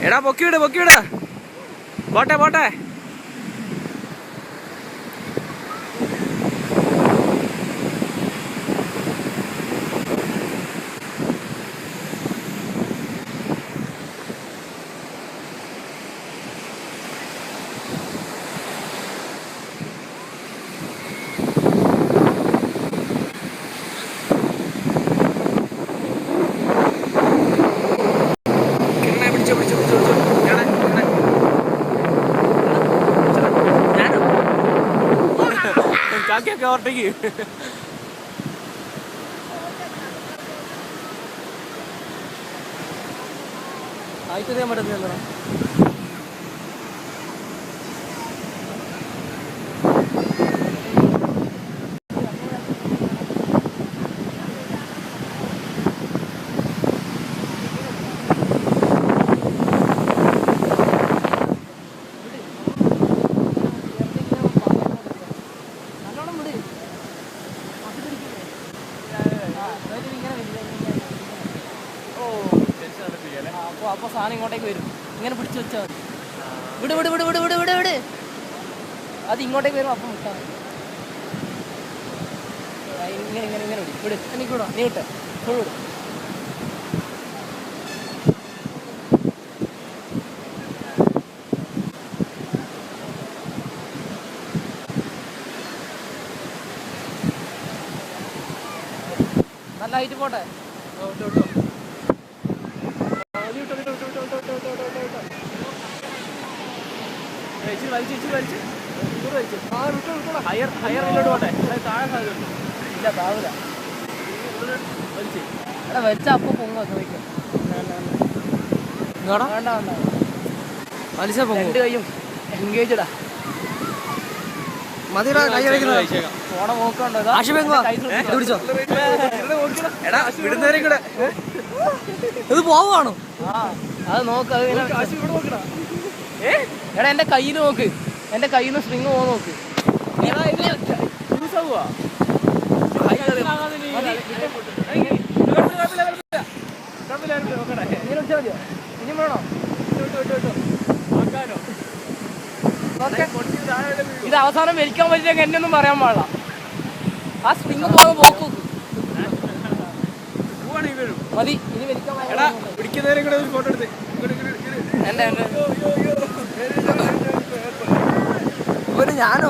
എടാ പൊക്കിവിട് പൊക്കിവിട്. പോട്ടെ പോട്ടെ. കാക്കയൊക്കെ ഓർത്തേക്ക്. ആയിട്ട് ചെയ്യാൻ പറ്റുന്നില്ല. അപ്പോൾ സാധനം ഇങ്ങോട്ടേക്ക് വരും. ഇങ്ങനെ പിടിച്ചു വെച്ചാൽ മതി. വിട് വിട് വിട് വിട് വിട് വിട് വിട്. അത് ഇങ്ങോട്ടേക്ക് വരും. അപ്പം വിട്ടാൽ മതി. ഇങ്ങനെ ഇങ്ങനെ ഇങ്ങനെ വിടും. വിട് എനിക്കൂടാ. നീ വിട്ടേ ഫുൾ വിടും. നല്ല ഹൈറ്റ് പോട്ടെ. എടാ വെച്ച അപ്പൊ പൊങ്ങോ ചോദിക്കും. വേണ്ട വേണ്ട വലിച്ച പൊങ്ങും. 2 കൈയും എൻഗേജഡാ. മതിടാ കൈ കളിക്കുന്നത്. ഫോണ നോക്കണ്ടോ. എടാ വിടുന്നവരെ കൂടെ ഇത് പോവാണോ? ആ അത് നോക്ക്. അത് എടാ എന്റെ കയ്യിൽ നോക്ക്. എന്റെ കയ്യിൽ നിന്ന് സ്പ്രിങ് പോകാൻ നോക്ക്. ഇനി വേണോ? ഇത് അവസാനം വലിക്കാൻ പറ്റിയ എന്നെ ഒന്നും പറയാൻ പാടില്ല. ആ സ്പ്രിങ് പോകാൻ പോക്കു മതി. ഇനി വലിക്കാൻ ഞാനോ